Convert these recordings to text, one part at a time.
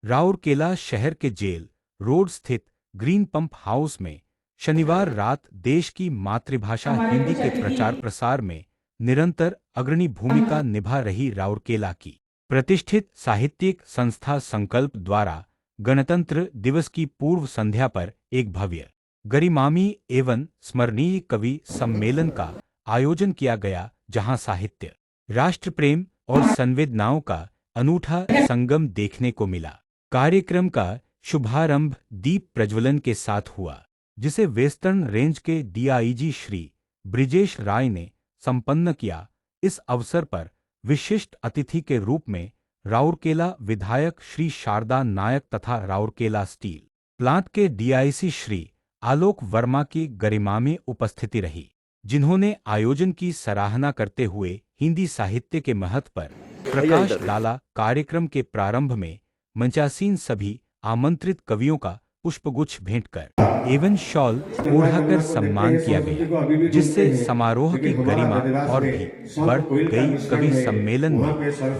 राउरकेला शहर के jail road स्थित ग्रीन पंप हाउस में शनिवार रात देश की मातृभाषा हिंदी के प्रचार प्रसार में निरंतर अग्रणी भूमिका निभा रही राउरकेला की प्रतिष्ठित साहित्यिक संस्था संकल्प द्वारा गणतंत्र दिवस की पूर्व संध्या पर एक भव्य गरिमामयी एवं स्मरणीय कवि सम्मेलन का आयोजन किया गया, जहां साहित्य, राष्ट्र प्रेम और संवेदनाओं का अनूठा संगम देखने को मिला। कार्यक्रम का शुभारंभ दीप प्रज्वलन के साथ हुआ, जिसे वेस्टर्न रेंज के डीआईजी श्री ब्रिजेश राय ने संपन्न किया। इस अवसर पर विशिष्ट अतिथि के रूप में राउरकेला विधायक श्री शारदा नायक तथा राउरकेला स्टील प्लांट के डीआईसी श्री आलोक वर्मा की गरिमामयी उपस्थिति रही, जिन्होंने आयोजन की सराहना करते हुए हिंदी साहित्य के महत्व पर प्रकाश डाला। कार्यक्रम के प्रारंभ में मंचासीन सभी आमंत्रित कवियों का पुष्पगुच्छ भेंट कर एवं शॉल ओढ़ाकर सम्मान किया गया, जिससे समारोह की गरिमा और भी बढ़ गई। कवि सम्मेलन में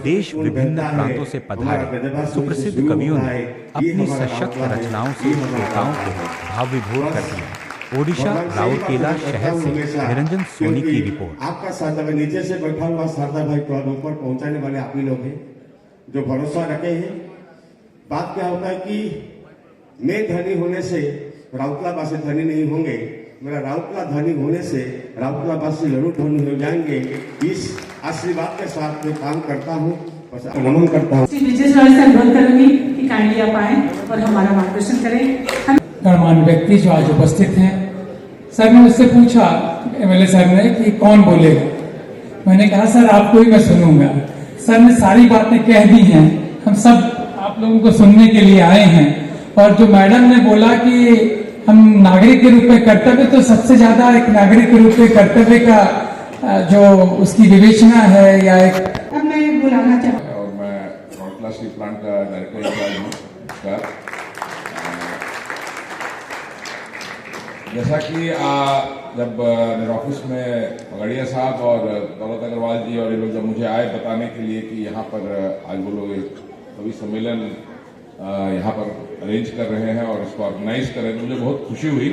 देश विभिन्न प्रांतों से पधारे सुप्रसिद्ध कवियों ने अपनी सशक्त रचनाओं से श्रोताओं को भावविभोर कर दिया। ओडिशा राउरकेला शहर से निरंजन सोनी की रिपोर्ट। आपका शारदा भाई नीचे से बैठा हुआ शारदा भाई को ऊपर पहुंचाने वाले आप ही लोग हैं जो भरोसा रखे हैं। बात क्या होता है कि मैं धनी होने से राउरकेलावासी धनी नहीं होंगे, मेरा राउरकेला धनी होने से राउरकेलावासी जरूर धनी हो जाएंगे। इस आशीर्वाद के साथ मैं काम करता हूँ, नमन करता हूँ। ब्रिजेश राय से अनुरोध करूंगी कि काइंडली आप आए और हमारा मार्गदर्शन करें। गणमान्य व्यक्ति जो आज उपस्थित हैं, सर ने मुझसे पूछा एमएलए सर ने कि कौन बोलेगा। मैंने कहा सर आपको ही मैं सुनूंगा। सर ने सारी बातें कह दी हैं, हम सब आप लोगों को सुनने के लिए आए हैं। और जो मैडम ने बोला कि हम नागरिक के रूप में कर्तव्य, तो सबसे ज्यादा एक नागरिक के रूप में कर्तव्य का जो उसकी विवेचना है या एक अब मैं बुलाना चाहूँ और मैं राउरकेला स्टील प्लांट का डायरेक्टर इंचार्ज हूँ। जैसा कि जब मेरे ऑफिस में पगड़िया साहब और दौलत अग्रवाल जी और ये लोग जब मुझे आए बताने के लिए कि यहाँ पर आज वो लोग एक कवि सम्मेलन यहाँ पर अरेंज कर रहे हैं और इसको ऑर्गेनाइज कर रहे हैं, मुझे बहुत खुशी हुई।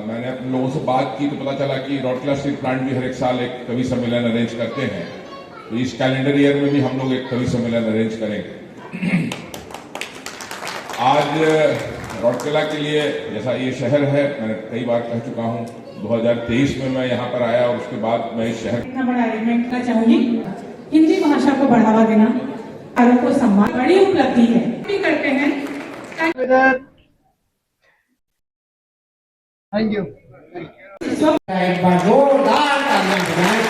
मैंने अपने लोगों से बात की तो पता चला कि राउरकेला स्टील प्लांट भी हर एक साल एक कवि सम्मेलन अरेंज करते हैं। तो इस कैलेंडर ईयर में भी हम लोग एक कवि सम्मेलन अरेंज करेंगे। आज राउरकेला के लिए, जैसा ये शहर है, मैंने कई बार कह चुका हूँ, 2023 में मैं यहाँ पर आया और उसके बाद मैं इस शहर इतना बड़ा अरेंजमेंट करना चाहूंगी। हिंदी भाषा को बढ़ावा देना, कार्यों को सम्मान, बड़ी उपलब्धि है। भी करते हैं। Thank you. एक बार जोरदार तालियां बजाएं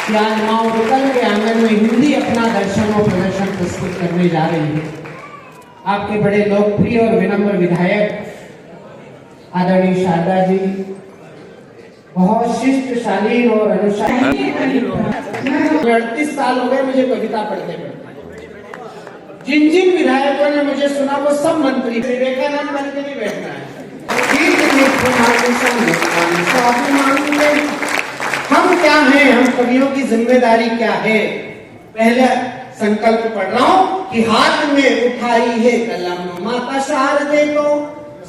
कि आज माँ उत्कल के आंगन में हिंदी अपना दर्शन और प्रदर्शन प्रस्तुत करने जा रही है। आपके बड़े लोकप्रिय और विनम्र विधायक आदरणीय शारदा जी बहुत शिष्ट शालीन और अनुशासित। 38 साल हो गए मुझे कविता पढ़ते पढ़ते। जिन जिन विधायकों ने मुझे सुना वो सब मंत्री। विवेकानंद बन के नहीं बैठना है। हम क्या हैं, हम कवियों की जिम्मेदारी क्या है। पहले संकल्प पढ़ रहा हूँ कि हाथ में उठाई है कलम माता शारदे को,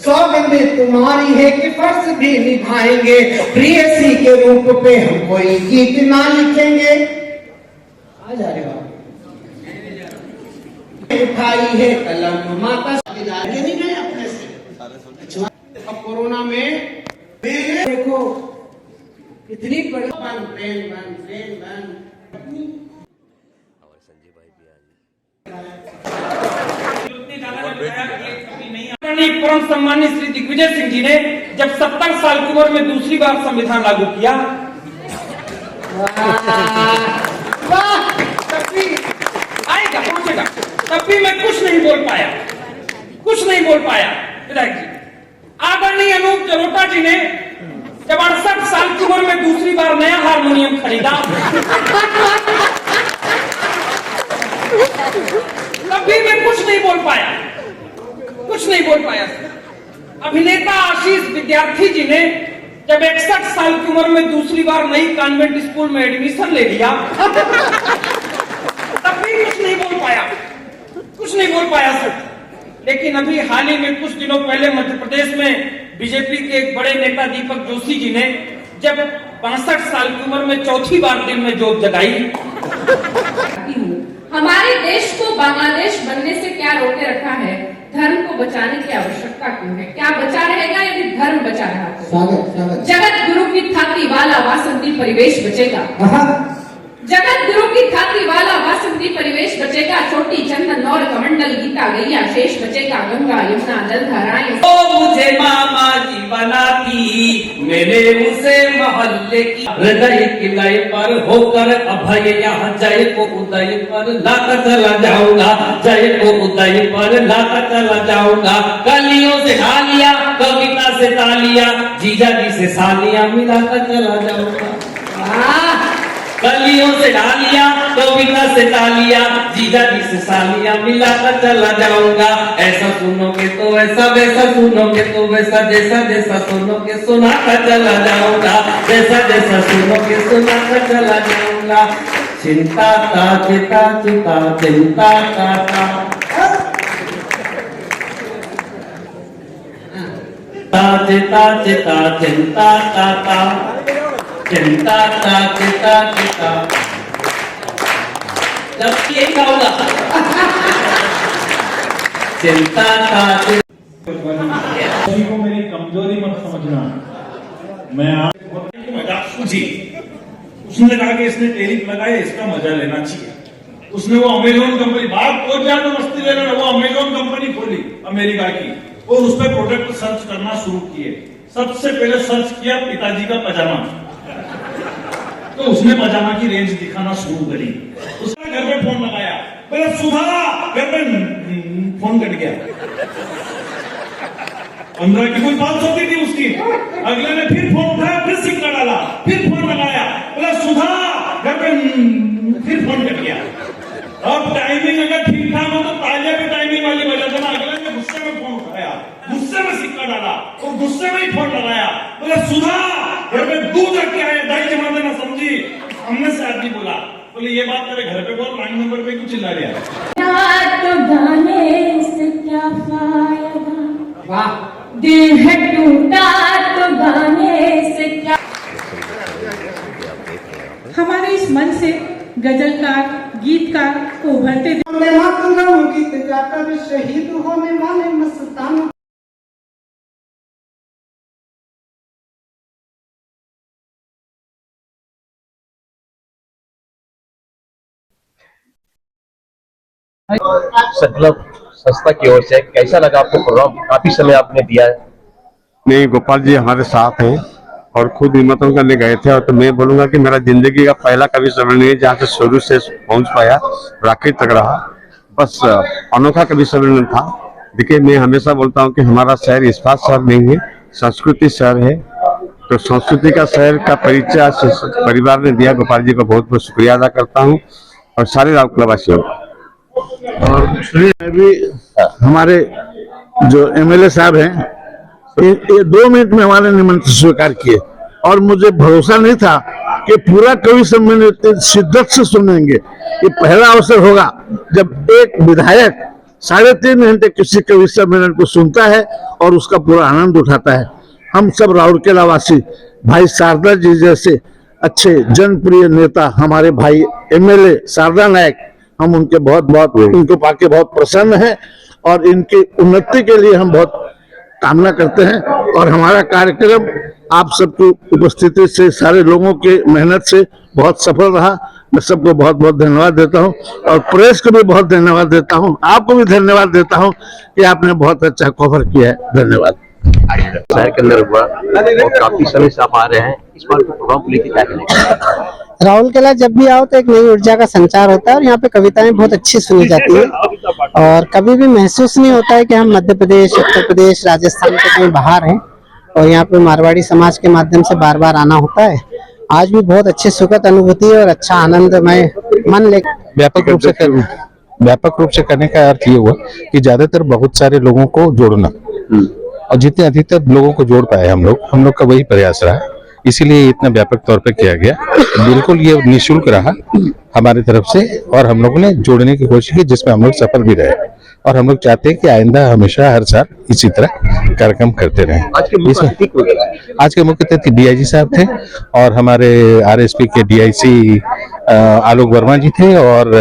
सौगंध तुम्हारी है कि फर्ज भी निभाएंगे, प्रियसी के रूप पे हम कोई गीत ना लिखेंगे। आ जा रहे बाबू। उठाई है कलम माता शारदे नहीं गए अपने से। अब कोरोना में देखो इतनी बड़ी ट्रेन बंद परम सम्मानित श्री दिग्विजय सिंह जी ने जब 70 साल की उम्र में दूसरी बार संविधान लागू किया, आएगा पहुंचेगा, तब भी मैं कुछ नहीं बोल पाया। विधायक जी आदरणीय अनूप जलोटा जी ने जब 68 साल की उम्र में दूसरी बार नया हारमोनियम खरीदा, तब भी मैं कुछ नहीं बोल पाया। अभिनेता आशीष विद्यार्थी जी ने जब 61 साल की उम्र में दूसरी बार नई कॉन्वेंट स्कूल में एडमिशन ले लिया, तब भी कुछ नहीं बोल पाया। कुछ नहीं बोल पाया सर। लेकिन अभी हाल ही में कुछ दिनों पहले मध्य प्रदेश में बीजेपी के एक बड़े नेता दीपक जोशी जी ने जब 62 साल की उम्र में चौथी बार दिल में जोत जगाई। हमारे देश को बांग्लादेश बनने से क्या रोके रखा है? धर्म को बचाने की आवश्यकता क्यों है? क्या बचा रहेगा यदि धर्म बचा रहा तो? जगत गुरु की थाती वाला वासंती परिवेश बचेगा। जगत गुरु की थाती वाला वासंती परिवेश बचेगा। छोटी चंदन और कमंडल गीता गैया शेष बचेगा। गंगा यमुना जल धाराएं। ओ मुझे मामा जी बनाती मेरे उसे मोहल्ले की हृदय किले पर होकर अभय यहाँ जय को उदय पर लाता चला जाऊंगा। जय को उदय पर लाता चला जाऊंगा। कलियों से ढालिया कविता से तालिया जीजा जी से सालियां मिलाता चला जाऊंगा। कलियों से ढालिया कविता से तालिया जीजा जी से सालियां मिलाता चला जाऊंगा। ऐसा सुनोगे तो ऐसा, वैसा सुनोगे तो वैसा, जैसा जैसा सुनोगे सुनाता चला जाऊंगा। जैसा जैसा सुनोगे सुनाता चला जाऊंगा। चिंता का चिता चिता चिंता का चिता चिता चिंता का चिंता का चिता चिता जब ये गाऊंगा चिंता का किसी को मेरी कमजोरी मत समझना। मैं मजाक सूझी, उसने कहा कि इसने टेरिफ लगाए, इसका मजा लेना चाहिए। उसने वो अमेजोन कंपनी बात पहुंच जाए तो मस्ती ले लेना, वो अमेजोन कंपनी खोली अमेरिका की और उस पर प्रोडक्ट सर्च करना शुरू किए। सबसे पहले सर्च किया पिताजी का पजामा, तो उसने पजामा की रेंज दिखाना शुरू करी। उसने घर पे फोन लगाया, बोले सुधा, घर पे फोन कट गया। 15 की कोई बात होती थी उसकी। अगले ने फिर फोन उठाया, फिर सिक्का डाला, फिर फोन लगाया, बोला सुधा, घर पे फिर फोन कट गया। अब टाइमिंग अगर ठीक ठाक हो तो तालियां भी टाइमिंग वाली बजा देना। अगले ने गुस्से में फोन उठाया, गुस्से में सिक्का डाला और गुस्से में ही फोन लगाया, बोले सुधा, घर में दूध रख के आए, दही जमा देना। समझी, हमने से आदमी बोला, बोले ये बात तेरे घर पे बोल, लाइन नंबर पे क्यों चिल्ला रहा है? तो गाने से क्या फायदा, वाह, दिल है टूटा तो गाने से क्या। हमारे इस मन से गजलकार गीतकार को उभरते गीत गाकर शहीद होने वाले मस्ताना। संकल्प संस्था की ओर से कैसा लगा आपको प्रोग्राम? काफी समय आपने दिया है। नहीं, गोपाल जी हमारे साथ हैं और खुद निमंत्रण करने गए थे। और तो मैं बोलूंगा कि मेरा जिंदगी का पहला कवि सम्मेलन है जहाँ से शुरू से पहुंच पाया, राखी तक रहा। बस अनोखा कवि सम्मेलन था। देखिए, मैं हमेशा बोलता हूँ कि हमारा शहर इस्पात शहर नहीं है, संस्कृति शहर है। तो संस्कृति का शहर का परिचय परिवार ने दिया। गोपाल जी को बहुत बहुत शुक्रिया अदा करता हूँ और सारे राउरकेला वासियों का। और भी हमारे जो एमएलए साहब हैं, ये 2 मिनट में हमारे निमंत्रण स्वीकार किए और मुझे भरोसा नहीं था कि पूरा कवि सम्मेलन शिद्दत से सुनेंगे। ये पहला अवसर होगा जब एक विधायक 3.5 घंटे किसी कवि सम्मेलन को सुनता है और उसका पूरा आनंद उठाता है। हम सब राउरकेला वासी भाई शारदा जी जैसे अच्छे जनप्रिय नेता, हमारे भाई एमएलए शारदा नायक, हम उनके बहुत उनको पाके बहुत प्रसन्न हैं और इनकी उन्नति के लिए हम बहुत कामना करते हैं। और हमारा कार्यक्रम आप सबकी उपस्थिति से, सारे लोगों के मेहनत से बहुत सफल रहा। मैं सबको बहुत बहुत धन्यवाद देता हूं और प्रेस को भी बहुत धन्यवाद देता हूं। आपको भी धन्यवाद देता हूं कि आपने बहुत अच्छा कवर किया है। धन्यवाद। शहर के अंदर हुआ और काफी समय से आप आ रहे हैं, इस बार प्रोग्राम को लेकर क्या करेंगे? राउरकेला जब भी आओ तो एक नई ऊर्जा का संचार होता है और यहाँ पे कविताएं बहुत अच्छी सुनी जाती है और कभी भी महसूस नहीं होता है कि हम मध्य प्रदेश, उत्तर प्रदेश, राजस्थान के कहीं बाहर हैं। और यहाँ पे मारवाड़ी समाज के माध्यम से बार बार आना होता है। आज भी बहुत अच्छी सुखद अनुभूति और अच्छा आनंदमय मन ले व्यापक रूप से करने का अर्थ ये हुआ कि ज्यादातर बहुत सारे लोगों को जोड़ना और जितने अधिकतर लोगों को जोड़ पाए हम लोग का वही प्रयास रहा, इसीलिए इतना व्यापक तौर पे किया गया। बिल्कुल ये निःशुल्क रहा हमारी तरफ से और हम लोगों ने जोड़ने की कोशिश की, जिसमें हम लोग सफल भी रहे। और हम लोग चाहते हैं कि आइंदा हमेशा हर साल इसी तरह कार्यक्रम करते रहें। आज के मुख्य अतिथि कौन थे? आज के मुख्य अतिथि डीआईजी साहब थे और हमारे आरएसपी के डीआईसी आलोक वर्मा जी थे और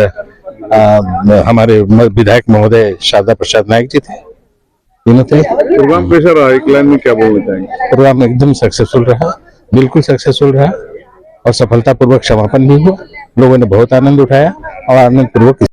हमारे विधायक महोदय शारदा प्रसाद नायक जी थे। तीनों थे। प्रोग्राम कैसा रहा? एक लाइन में क्या बोलना चाहेंगे? प्रोग्राम एकदम सक्सेसफुल रहा, बिल्कुल सक्सेसफुल रहा और सफलतापूर्वक समापन भी हुआ। लोगों ने बहुत आनंद उठाया और आनंद पूर्वक